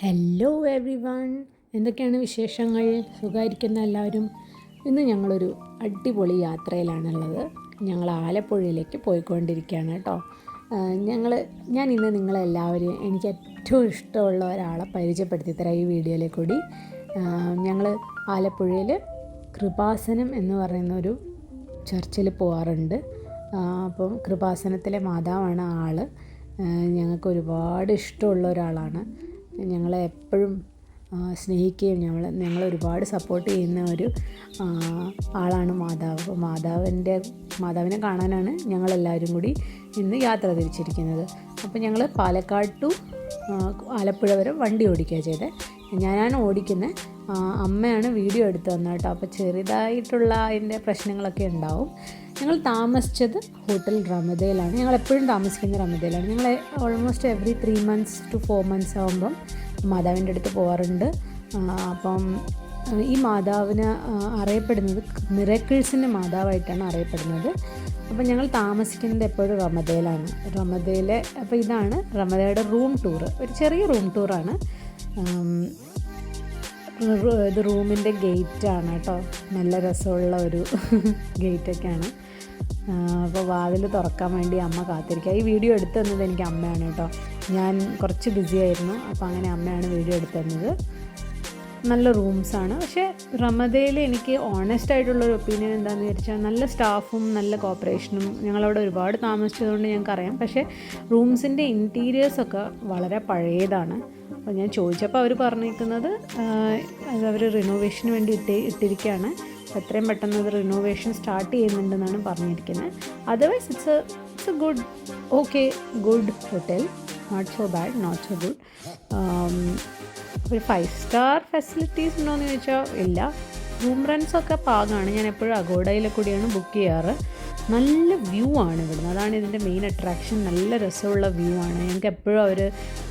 Hello every one, എന്തൊക്കെയാണ് വിശേഷങ്ങൾ? സുഖമായിരിക്കുന്ന എല്ലാവരും? ഇന്ന് ഞങ്ങളൊരു അടിപൊളി യാത്രയിലാണുള്ളത്. ഞങ്ങൾ ആലപ്പുഴയിലേക്ക് പോയിക്കൊണ്ടിരിക്കുകയാണ് കേട്ടോ. ഞാൻ ഇന്ന് നിങ്ങളെല്ലാവരും എനിക്ക് ഏറ്റവും ഇഷ്ടമുള്ള ഒരാളെ പരിചയപ്പെടുത്തി തരാം ഈ വീഡിയോയിലെ കൂടി. ഞങ്ങൾ ആലപ്പുഴയിൽ കൃപാസനം എന്ന് പറയുന്ന ഒരു ചർച്ചിൽ പോകാറുണ്ട്. അപ്പം കൃപാസനത്തിലെ മാതാവാണ് ആൾ. ഞങ്ങൾക്ക് ഒരുപാട് ഇഷ്ടമുള്ള ഒരാളാണ്. ഞങ്ങളെ എപ്പോഴും സ്നേഹിക്കുകയും ഞങ്ങളെ ഒരുപാട് സപ്പോർട്ട് ചെയ്യുന്ന ഒരു ആളാണ് മാതാവ്. മാതാവിനെ കാണാനാണ് ഞങ്ങളെല്ലാവരും കൂടി ഇന്ന് യാത്ര തിരിച്ചിരിക്കുന്നത്. അപ്പോൾ ഞങ്ങൾ പാലക്കാട് ടു ആലപ്പുഴ വരെ വണ്ടി ഓടിക്കുകയാണ് ചെയ്തത്. ഞാനാണ് ഓടിക്കുന്നത്, അമ്മയാണ് വീഡിയോ എടുത്ത് തന്നത് കേട്ടോ. അപ്പോൾ ചെറുതായിട്ടുള്ള അതിൻ്റെ പ്രശ്നങ്ങളൊക്കെ ഉണ്ടാവും. ഞങ്ങൾ താമസിച്ചത് ഹോട്ടൽ റമദയിലാണ്. ഞങ്ങൾ എപ്പോഴും താമസിക്കുന്ന റമദയിലാണ്. ഞങ്ങൾ almost every 3 months to 4 months ആകുമ്പം മാതാവിൻ്റെ അടുത്ത് പോകാറുണ്ട്. അപ്പം ഈ മാതാവിന് അറിയപ്പെടുന്നത് മിറക്കിൾസിൻ്റെ മാതാവായിട്ടാണ് അറിയപ്പെടുന്നത്. അപ്പം ഞങ്ങൾ താമസിക്കുന്നത് എപ്പോഴും റമദയിലാണ്. അപ്പോൾ ഇതാണ് റമദയുടെ റൂം ടൂർ. ഒരു ചെറിയ റൂം ടൂറാണ്. ഇത് റൂമിൻ്റെ ഗേറ്റാണ് കേട്ടോ. നല്ല രസമുള്ള ഒരു ഗേറ്റൊക്കെയാണ്. അപ്പോൾ വാതിൽ തുറക്കാൻ വേണ്ടി അമ്മ കാത്തിരിക്കുക. ഈ വീഡിയോ എടുത്തു തന്നത് എനിക്ക് അമ്മയാണ് കേട്ടോ. ഞാൻ കുറച്ച് ബിസി ആയിരുന്നു. അപ്പോൾ അങ്ങനെ അമ്മയാണ് വീഡിയോ എടുത്തു തന്നത്. നല്ല റൂംസാണ്. പക്ഷേ റമദയിൽ എനിക്ക് ഓണസ്റ്റ് ആയിട്ടുള്ളൊരു ഒപ്പീനിയൻ എന്താണെന്ന് വിചാരിച്ചാൽ നല്ല സ്റ്റാഫും നല്ല കോപ്പറേഷനും. ഞങ്ങളവിടെ ഒരുപാട് താമസിച്ചതുകൊണ്ട് ഞങ്ങൾക്കറിയാം. പക്ഷേ റൂംസിൻ്റെ ഇൻറ്റീരിയേഴ്സൊക്കെ വളരെ പഴയതാണ്. അപ്പോൾ ഞാൻ ചോദിച്ചപ്പോൾ അവർ പറഞ്ഞിരിക്കുന്നത് അവർ റിനോവേഷന് വേണ്ടി ഇട്ടിരിക്കുകയാണ്. എത്രയും പെട്ടെന്ന് അത് റിനോവേഷൻ സ്റ്റാർട്ട് ചെയ്യുന്നുണ്ടെന്നാണ് പറഞ്ഞിരിക്കുന്നത്. Otherwise it's a good hotel. Not so bad, not so good. ഒരു 5 star ഫെസിലിറ്റീസ് ഉണ്ടോയെന്ന് ചോദിച്ചാൽ ഇല്ല. റൂം റെൻറ്റ്സൊക്കെ പാകമാണ്. ഞാൻ എപ്പോഴും അഗോഡയിൽ കൂടിയാണ് ബുക്ക് ചെയ്യാറ്. നല്ല വ്യൂ ആണ് ഇവിടുന്ന്. അതാണ് ഇതിൻ്റെ മെയിൻ അട്രാക്ഷൻ. നല്ല രസമുള്ള വ്യൂ ആണ്. ഞങ്ങൾക്ക് എപ്പോഴും അവർ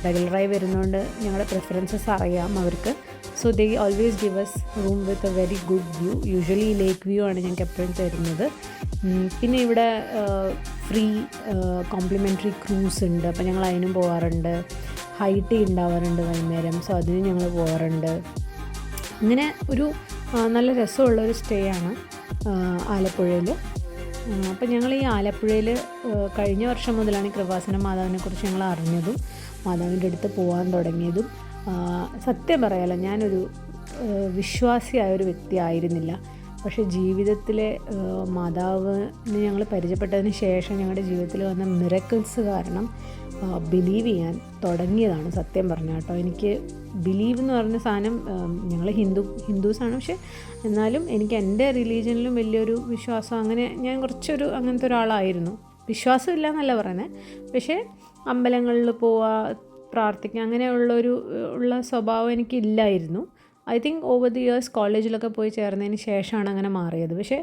റെഗുലറായി വരുന്നതുകൊണ്ട് ഞങ്ങളുടെ പ്രിഫറൻസസ് അറിയാം അവർക്ക്. So they always give us room with a very good view. Usually lake view ആണ് ഞങ്ങൾക്ക് എപ്പോഴും തരുന്നത്. പിന്നെ ഇവിടെ ഫ്രീ കോംപ്ലിമെൻ്ററി ക്രൂസ് ഉണ്ട്. അപ്പോൾ ഞങ്ങൾ അതിനും പോകാറുണ്ട്. ഹൈ ടീ ഉണ്ടാവാറുണ്ട് വൈകുന്നേരം. സോ അതിനും ഞങ്ങൾ പോകാറുണ്ട്. ഇങ്ങനെ ഒരു നല്ല രസമുള്ളൊരു സ്റ്റേ ആണ് ആലപ്പുഴയിൽ. അപ്പോൾ ഞങ്ങൾ ഈ ആലപ്പുഴയിൽ കഴിഞ്ഞ വർഷം മുതലാണ് ഈ കൃപാസന മാതാവിനെക്കുറിച്ച് ഞങ്ങൾ അറിഞ്ഞതും മാതാവിൻ്റെ അടുത്ത് പോകാൻ തുടങ്ങിയതും. സത്യം പറയാലോ, ഞാനൊരു വിശ്വാസിയായ ഒരു വ്യക്തി ആയിരുന്നില്ല. പക്ഷേ ജീവിതത്തിലെ മാതാവിനെ ഞങ്ങൾ പരിചയപ്പെട്ടതിന് ശേഷം ഞങ്ങളുടെ ജീവിതത്തിൽ വന്ന മിറക്കിൾസ് കാരണം ബിലീവ് ചെയ്യാൻ തുടങ്ങിയതാണ് സത്യം പറഞ്ഞാൽ കേട്ടോ. എനിക്ക് ബിലീവ് എന്ന് പറഞ്ഞ സാധനം, ഞങ്ങൾ ഹിന്ദുസാണ്, പക്ഷേ എന്നാലും എനിക്ക് എൻ്റെ റിലീജിയനിലും വലിയൊരു വിശ്വാസം, അങ്ങനെ ഞാൻ കുറച്ചൊരു അങ്ങനത്തെ ഒരാളായിരുന്നു. വിശ്വാസമില്ല എന്നല്ല പറയുന്നത്, പക്ഷേ അമ്പലങ്ങളിൽ പോവുക, പ്രാർത്ഥിക്കുക, ഉള്ള സ്വഭാവം എനിക്കില്ലായിരുന്നു. I think over the years കോളേജിലൊക്കെ പോയി ചേർന്നതിന് ശേഷമാണ് അങ്ങനെ മാറിയത്. പക്ഷേ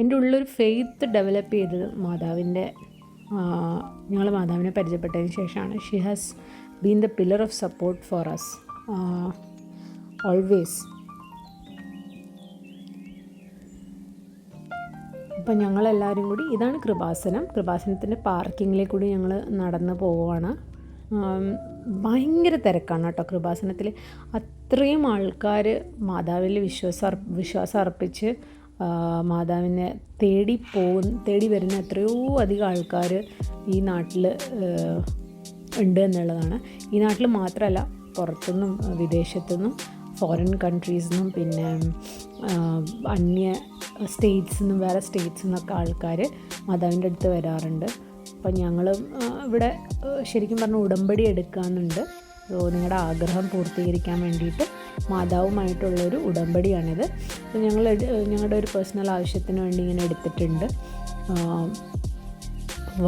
എൻ്റെ ഉള്ളൊരു ഫെയ്ത്ത് ഡെവലപ്പ് ചെയ്തത് ഞങ്ങൾ മാതാവിനെ പരിചയപ്പെട്ടതിന് ശേഷമാണ്. She has been the pillar of support for us always. അപ്പം ഞങ്ങളെല്ലാവരും കൂടി, ഇതാണ് കൃപാസനത്തിൻ്റെ പാർക്കിങ്ങിലേക്ക് കൂടി ഞങ്ങൾ നടന്ന് പോവുകയാണ്. ഭയങ്കര തിരക്കാണ് കേട്ടോ കൃപാസനത്തിൽ. അത്രയും ആൾക്കാർ മാതാവിൽ വിശ്വാസം അർപ്പിച്ച് മാതാവിനെ തേടി വരുന്ന എത്രയോ അധികം ആൾക്കാർ ഈ നാട്ടിൽ ഉണ്ട് എന്നുള്ളതാണ്. ഈ നാട്ടിൽ മാത്രമല്ല, പുറത്തുനിന്നും വിദേശത്തുനിന്നും ഫോറിൻ കൺട്രീസിൽ നിന്നും പിന്നെ അന്യ സ്റ്റേറ്റ്സിൽ നിന്നും വേറെ സ്റ്റേറ്റ്സിൽ നിന്നൊക്കെ ആൾക്കാർ മാതാവിൻ്റെ അടുത്ത് വരാറുണ്ട്. അപ്പം ഞങ്ങൾ ഇവിടെ ശരിക്കും പറഞ്ഞാൽ ഉടമ്പടി എടുക്കാനുണ്ട്. സോ നിങ്ങളുടെ ആഗ്രഹം പൂർത്തീകരിക്കാൻ വേണ്ടിയിട്ട് മാതാവുമായിട്ടുള്ളൊരു ഉടമ്പടിയാണിത്. അപ്പോൾ ഞങ്ങളുടെ ഒരു പേഴ്സണൽ ആവശ്യത്തിന് വേണ്ടി ഇങ്ങനെ എടുത്തിട്ടുണ്ട്.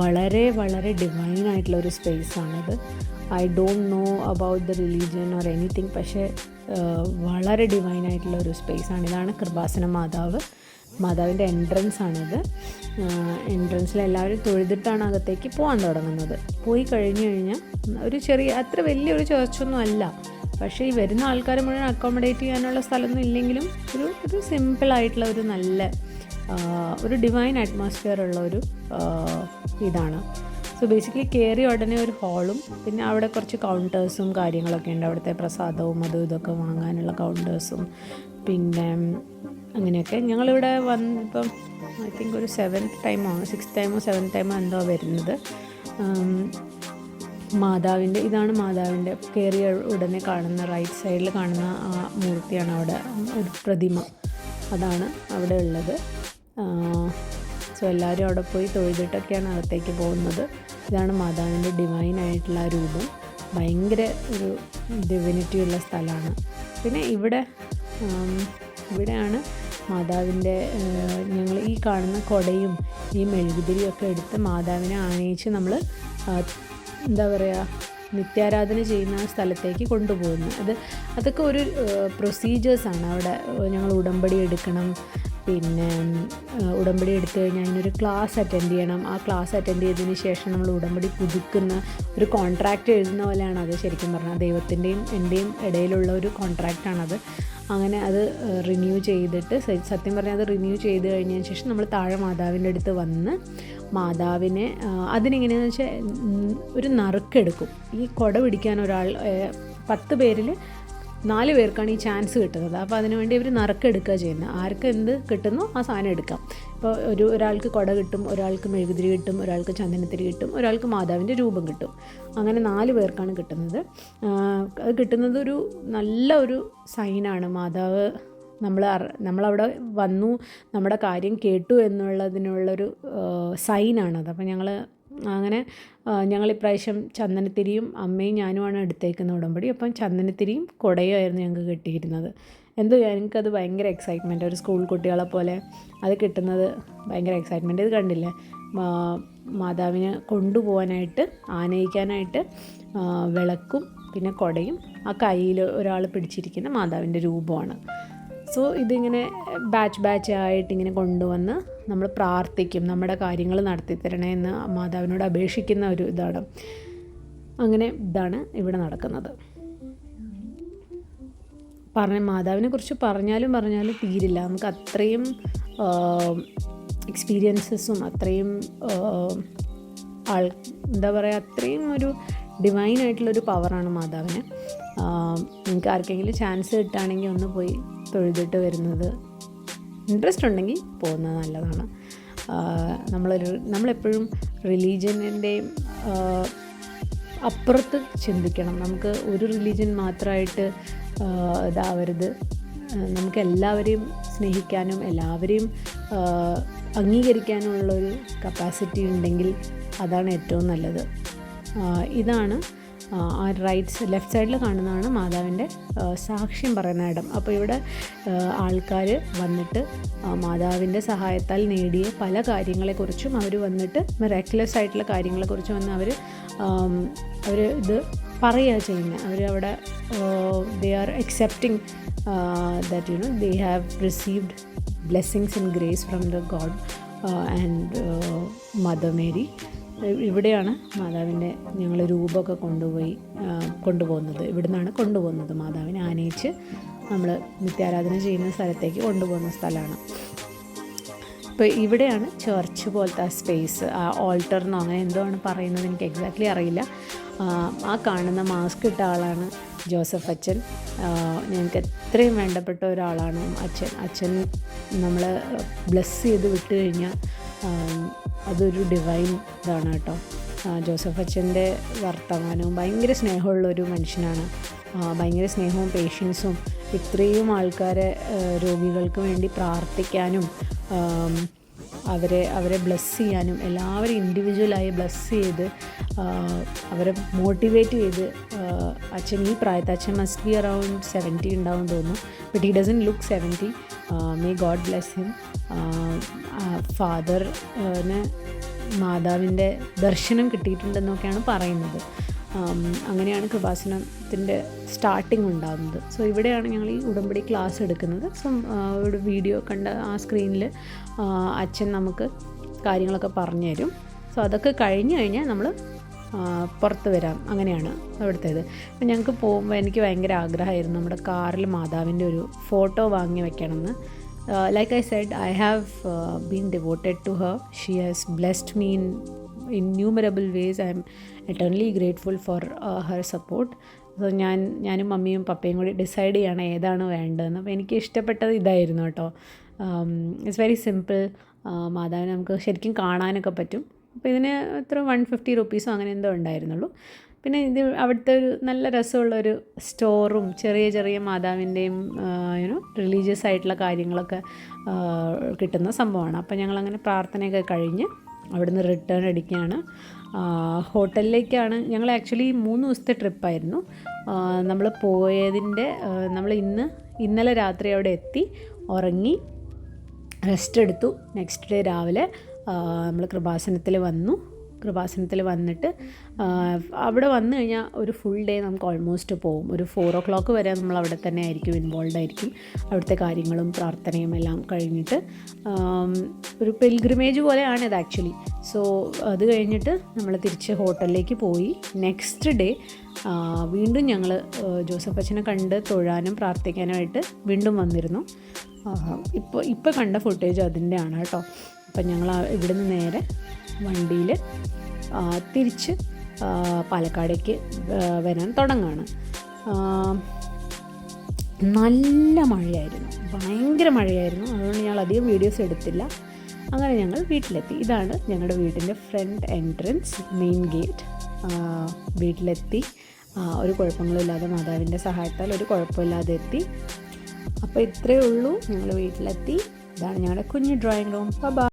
വളരെ വളരെ ഡിവൈനായിട്ടുള്ളൊരു സ്പേസാണിത്. I don't know about the religion or anything, പക്ഷേ വളരെ ഡിവൈനായിട്ടുള്ള ഒരു സ്പേസാണ്. ഇതാണ് കൃപാസന മാതാവിൻ്റെ എൻട്രൻസാണിത്. എൻട്രൻസിൽ എല്ലാവരും തൊഴുതിട്ടാണ് അകത്തേക്ക് പോകാൻ തുടങ്ങുന്നത്. പോയി കഴിഞ്ഞ് കഴിഞ്ഞാൽ ഒരു അത്ര വലിയൊരു ചേർച്ചൊന്നും അല്ല, പക്ഷേ ഈ വരുന്ന ആൾക്കാർ മുഴുവൻ അക്കോമഡേറ്റ് ചെയ്യാനുള്ള സ്ഥലമൊന്നും ഇല്ലെങ്കിലും ഒരു സിമ്പിളായിട്ടുള്ള ഒരു നല്ല ഒരു ഡിവൈൻ അറ്റ്മോസ്ഫിയർ ഉള്ള ഒരു ഇതാണ്. സോ ബേസിക്കലി കയറിയ ഉടനെ ഒരു ഹാളും പിന്നെ അവിടെ കുറച്ച് കൗണ്ടേഴ്സും കാര്യങ്ങളൊക്കെ ഉണ്ട്. അവിടുത്തെ പ്രസാദവും അതും ഇതൊക്കെ വാങ്ങാനുള്ള കൗണ്ടേഴ്സും പിന്നെ അങ്ങനെയൊക്കെ. ഞങ്ങളിവിടെ ഇപ്പം ഐ തിങ്ക് ഒരു 7th ടൈമോ 6th ടൈമോ 7th ടൈമോ എന്തോ വരുന്നത്. മാതാവിൻ്റെ ഇതാണ് മാതാവിൻ്റെ കയറിയ ഉടനെ കാണുന്ന റൈറ്റ് സൈഡിൽ കാണുന്ന ആ മൂർത്തിയാണ് അവിടെ ഒരു പ്രതിമ, അതാണ് അവിടെ ഉള്ളത്. സോ എല്ലാവരും അവിടെ പോയി തൊഴുതിട്ടൊക്കെയാണ് അകത്തേക്ക് പോകുന്നത്. ഇതാണ് മാതാവിൻ്റെ ഡിവൈനായിട്ടുള്ള രൂപം. ഭയങ്കര ഒരു ഡിവിനിറ്റി ഉള്ള സ്ഥലമാണ്. പിന്നെ ഇവിടെയാണ് മാതാവിൻ്റെ ഞങ്ങൾ ഈ കാണുന്ന കൊടയും ഈ മെഴുകുതിരിയും ഒക്കെ എടുത്ത് മാതാവിനെ ആനയിച്ച് നമ്മൾ എന്താ പറയുക നിത്യാരാധന ചെയ്യുന്ന സ്ഥലത്തേക്ക് കൊണ്ടുപോകുന്നത്. അതൊക്കെ ഒരു പ്രൊസീജിയേഴ്സാണ്. അവിടെ ഞങ്ങൾ ഉടമ്പടി എടുക്കണം. പിന്നെ ഉടമ്പടി എടുത്തു കഴിഞ്ഞാൽ അതിനൊരു ക്ലാസ് അറ്റൻഡ് ചെയ്യണം. ആ ക്ലാസ് അറ്റൻഡ് ചെയ്തതിന് ശേഷം നമ്മൾ ഉടമ്പടി പുതുക്കുന്ന ഒരു കോൺട്രാക്റ്റ് എഴുതുന്ന പോലെയാണ് അത്. ശരിക്കും പറഞ്ഞാൽ ദൈവത്തിൻ്റെയും എൻ്റെയും ഇടയിലുള്ള ഒരു കോൺട്രാക്റ്റാണത്. അങ്ങനെ അത് റിന്യൂ ചെയ്തിട്ട് സത്യം പറഞ്ഞാൽ അത് റിന്യൂ ചെയ്ത് കഴിഞ്ഞതിന് ശേഷം നമ്മൾ താഴെ മാതാവിൻ്റെ അടുത്ത് വന്ന് മാതാവിനെ അതിനെങ്ങനെയാണെന്ന് വെച്ചാൽ ഒരു നറുക്കെടുക്കും. ഈ കൊട പിടിക്കാൻ 10 പേരിൽ 4 പേർക്കാണ് ഈ ചാൻസ് കിട്ടുന്നത്. അപ്പോൾ അതിനുവേണ്ടി അവർ നറുക്കെടുക്കുക ചെയ്യുന്നത്. ആർക്ക് എന്ത് കിട്ടുന്നോ ആ സാധനം എടുക്കാം. ഇപ്പോൾ ഒരാൾക്ക് കൊട കിട്ടും, ഒരാൾക്ക് മെഴുകുതിരി കിട്ടും, ഒരാൾക്ക് ചന്ദനത്തിരി കിട്ടും, ഒരാൾക്ക് മാതാവിൻ്റെ രൂപം കിട്ടും. അങ്ങനെ 4 പേർക്കാണ് കിട്ടുന്നത്. അത് കിട്ടുന്നത് ഒരു നല്ല ഒരു സൈനാണ്. മാതാവ് നമ്മളവിടെ വന്നു, നമ്മുടെ കാര്യം കേട്ടു എന്നുള്ളതിനുള്ളൊരു സൈനാണത്. അപ്പോൾ ഞങ്ങളിപ്രാവശ്യം ചന്ദനത്തിരിയും അമ്മയും ഞാനുമാണ് എടുത്തേക്കുന്ന ഉടമ്പടി. അപ്പം ചന്ദനത്തിരിയും കുടയുമായിരുന്നു ഞങ്ങൾക്ക് കിട്ടിയിരുന്നത്. ഞങ്ങൾക്കത് ഭയങ്കര എക്സൈറ്റ്മെൻറ്റ്. ഒരു സ്കൂൾ കുട്ടികളെ പോലെ അത് കിട്ടുന്നത് ഭയങ്കര എക്സൈറ്റ്മെൻറ്റ്. ഇത് കണ്ടില്ലേ, മാതാവിനെ കൊണ്ടുപോകാനായിട്ട് ആനയിക്കാനായിട്ട് വിളക്കും പിന്നെ കുടയും ആ കയ്യിൽ ഒരാൾ പിടിച്ചിരിക്കുന്ന മാതാവിൻ്റെ രൂപമാണ്. സോ ഇതിങ്ങനെ ബാച്ച് ആയിട്ട് ഇങ്ങനെ കൊണ്ടുവന്ന് നമ്മൾ പ്രാർത്ഥിക്കും, നമ്മുടെ കാര്യങ്ങൾ നടത്തി തരണേ എന്ന് മാതാവിനോട് അപേക്ഷിക്കുന്ന ഒരു ഇതാണ്. അങ്ങനെ ഇതാണ് ഇവിടെ നടക്കുന്നത്. മാതാവിനെ കുറിച്ച് പറഞ്ഞാലും തീരില്ല. നമുക്ക് അത്രയും എക്സ്പീരിയൻസസും അത്രയും എന്താ പറയുക അത്രയും ഒരു ഡിവൈനായിട്ടുള്ളൊരു പവറാണ് മാതാവിന്. നിങ്ങൾക്ക് ആർക്കെങ്കിലും ചാൻസ് കിട്ടുകയാണെങ്കിൽ ഒന്ന് പോയി തൊഴുതിട്ട് വരുന്നത്, ഇൻട്രസ്റ്റ് ഉണ്ടെങ്കിൽ പോകുന്നത് നല്ലതാണ്. നമ്മളെപ്പോഴും റിലീജിയനിൻ്റെയും അപ്പുറത്ത് ചിന്തിക്കണം. നമുക്ക് ഒരു റിലീജിയൻ മാത്രമായിട്ട് ഇതാവരുത്. നമുക്ക് എല്ലാവരെയും സ്നേഹിക്കാനും എല്ലാവരെയും അംഗീകരിക്കാനുമുള്ളൊരു കപ്പാസിറ്റി ഉണ്ടെങ്കിൽ അതാണ് ഏറ്റവും നല്ലത്. ഇതാണ് ആ ലെഫ്റ്റ് സൈഡിൽ കാണുന്നതാണ് മാതാവിൻ്റെ സാക്ഷ്യം പറയുന്ന ഇടം. അപ്പോൾ ഇവിടെ ആൾക്കാർ വന്നിട്ട് മാതാവിൻ്റെ സഹായത്താൽ നേടിയ പല കാര്യങ്ങളെക്കുറിച്ചും അവർ വന്നിട്ട് മിറാക്കുലസ് ആയിട്ടുള്ള കാര്യങ്ങളെക്കുറിച്ച് വന്ന് അവർ ഇത് പറയുക ചെയ്യുന്നത്. അവർ അവിടെ they are accepting that they have received blessings and grace from the God and mother Mary. ഇവിടെയാണ് മാതാവിൻ്റെ ഞങ്ങൾ രൂപമൊക്കെ കൊണ്ടുപോകുന്നത്. ഇവിടെ നിന്നാണ് കൊണ്ടുപോകുന്നത്. മാതാവിനെ ആനയിച്ച് നമ്മൾ നിത്യാരാധന ചെയ്യുന്ന സ്ഥലത്തേക്ക് കൊണ്ടുപോകുന്ന സ്ഥലമാണ്. ഇപ്പോൾ ഇവിടെയാണ് ചർച്ച് പോലത്തെ ആ സ്പേസ്, ആ ഓൾട്ടർന്നോ അങ്ങനെ എന്തോ ആണ് പറയുന്നത്, എനിക്ക് എക്സാക്ട്ലി അറിയില്ല. ആ കാണുന്ന മാസ്ക് ഇട്ട ആളാണ് ജോസഫ് അച്ഛൻ. ഞങ്ങൾക്ക് എത്രയും വേണ്ടപ്പെട്ട ഒരാളാണ് അച്ഛൻ. നമ്മൾ ബ്ലെസ് ചെയ്ത് വിട്ട് കഴിഞ്ഞാൽ അതൊരു ഡിവൈൻ ഇതാണ് കേട്ടോ. ജോസഫ് അച്ഛൻ്റെ വർത്തമാനവും ഭയങ്കര സ്നേഹമുള്ളൊരു മനുഷ്യനാണ്. ഭയങ്കര സ്നേഹവും പേഷ്യൻസും ഇത്രയും ആൾക്കാരെ രോഗികൾക്ക് വേണ്ടി പ്രാർത്ഥിക്കാനും അവരെ ബ്ലെസ് ചെയ്യാനും എല്ലാവരും ഇൻഡിവിജ്വലായി ബ്ലെസ് ചെയ്ത് അവരെ മോട്ടിവേറ്റ് ചെയ്ത് അച്ഛൻ ഈ പ്രായത്തിൽ അച്ഛൻ മസ്റ്റ് ബി അറൗണ്ട് 70 ഉണ്ടാവും തോന്നുന്നു. But he doesn't look 70. May God bless him. ഫാദറിന് മാതാവിൻ്റെ ദർശനം കിട്ടിയിട്ടുണ്ടെന്നൊക്കെയാണ് പറയുന്നത്. അങ്ങനെയാണ് കൃപാസനത്തിൻ്റെ സ്റ്റാർട്ടിങ് ഉണ്ടാകുന്നത്. സോ ഇവിടെയാണ് ഞങ്ങൾ ഈ ഉടമ്പടി ക്ലാസ് എടുക്കുന്നത്. സോ ഒരു വീഡിയോ കണ്ട ആ സ്ക്രീനിൽ അച്ഛൻ നമുക്ക് കാര്യങ്ങളൊക്കെ പറഞ്ഞു തരും. സോ അതൊക്കെ കഴിഞ്ഞ് കഴിഞ്ഞാൽ നമ്മൾ പുറത്ത് വരാം. അങ്ങനെയാണ് അവിടുത്തേത്. അപ്പം ഞങ്ങൾക്ക് പോകുമ്പോൾ എനിക്ക് ഭയങ്കര ആഗ്രഹമായിരുന്നു നമ്മുടെ കാറിൽ മാതാവിൻ്റെ ഒരു ഫോട്ടോ വാങ്ങി വെക്കണമെന്ന്. Like I said, I have been devoted to her. She has blessed me in innumerable ways I am eternally grateful for her support. So ഞാനും മമ്മിയും പപ്പയും കൂടി ഡിസൈഡ് ചെയ്യണം ഏതാണ് വേണ്ടതെന്ന്. അപ്പോൾ എനിക്ക് ഇഷ്ടപ്പെട്ടത് ഇതായിരുന്നു കേട്ടോ. It's very simple. മാതാവിനെ നമുക്ക് ശരിക്കും കാണാനൊക്കെ പറ്റും. അപ്പോൾ ഇതിന് എത്ര 150 റുപ്പീസോ അങ്ങനെ എന്തോ ഉണ്ടായിരുന്നുള്ളൂ. പിന്നെ ഇത് അവിടുത്തെ ഒരു നല്ല രസമുള്ളൊരു സ്റ്റോറും ചെറിയ ചെറിയ മാതാവിൻ്റെയും റിലീജിയസ് ആയിട്ടുള്ള കാര്യങ്ങളൊക്കെ കിട്ടുന്ന സംഭവമാണ്. അപ്പോൾ ഞങ്ങളങ്ങനെ പ്രാർത്ഥനയൊക്കെ കഴിഞ്ഞ് അവിടുന്ന് റിട്ടേൺ അടിക്കുകയാണ്. ഹോട്ടലിലേക്കാണ് ഞങ്ങൾ ആക്ച്വലി 3 ദിവസത്തെ ട്രിപ്പായിരുന്നു. നമ്മൾ പോയതിൻ്റെ നമ്മൾ ഇന്നലെ രാത്രി അവിടെ എത്തി, ഉറങ്ങി, റെസ്റ്റ് എടുത്തു. നെക്സ്റ്റ് ഡേ രാവിലെ നമ്മൾ കൃപാസനത്തിൽ വന്നിട്ട് അവിടെ വന്നു കഴിഞ്ഞാൽ ഒരു ഫുൾ ഡേ നമുക്ക് ഓൾമോസ്റ്റ് പോകും. ഒരു 4 o'clock വരെ നമ്മൾ അവിടെ തന്നെ ആയിരിക്കും, ഇൻവോൾവ് ആയിരിക്കും. അവിടുത്തെ കാര്യങ്ങളും പ്രാർത്ഥനയും എല്ലാം കഴിഞ്ഞിട്ട് ഒരു പിൽഗ്രിമേജ് പോലെയാണ് ഇത് ആക്ച്വലി. സോ അത് കഴിഞ്ഞിട്ട് നമ്മൾ തിരിച്ച് ഹോട്ടലിലേക്ക് പോയി. നെക്സ്റ്റ് ഡേ വീണ്ടും ഞങ്ങൾ ജോസഫ് അച്ഛനെ കണ്ട് തൊഴാനും പ്രാർത്ഥിക്കാനുമായിട്ട് വീണ്ടും വന്നിരുന്നു. ഇപ്പോൾ കണ്ട ഫുട്ടേജ് അതിൻ്റെ ആണ് കേട്ടോ. അപ്പം ഞങ്ങൾ ഇവിടുന്ന് നേരെ വണ്ടിയിൽ തിരിച്ച് പാലക്കാടേക്ക് വരാൻ തുടങ്ങുകയാണ്. നല്ല മഴയായിരുന്നു, ഭയങ്കര മഴയായിരുന്നു. അതുകൊണ്ട് ഞങ്ങൾ അധികം വീഡിയോസ് എടുത്തില്ല. അങ്ങനെ ഞങ്ങൾ വീട്ടിലെത്തി. ഇതാണ് ഞങ്ങളുടെ വീടിൻ്റെ ഫ്രണ്ട് എൻട്രൻസ്, മെയിൻ ഗേറ്റ്. വീട്ടിലെത്തി. ഒരു കുഴപ്പങ്ങളില്ലാതെ മാതാവിൻ്റെ സഹായത്താൽ ഒരു കുഴപ്പമില്ലാതെ എത്തി. അപ്പോൾ ഇത്രയേ ഉള്ളൂ, ഞങ്ങൾ വീട്ടിലെത്തി. ഇതാണ് ഞങ്ങളുടെ കുഞ്ഞു ഡ്രോയിങ് റൂം. ബൈ.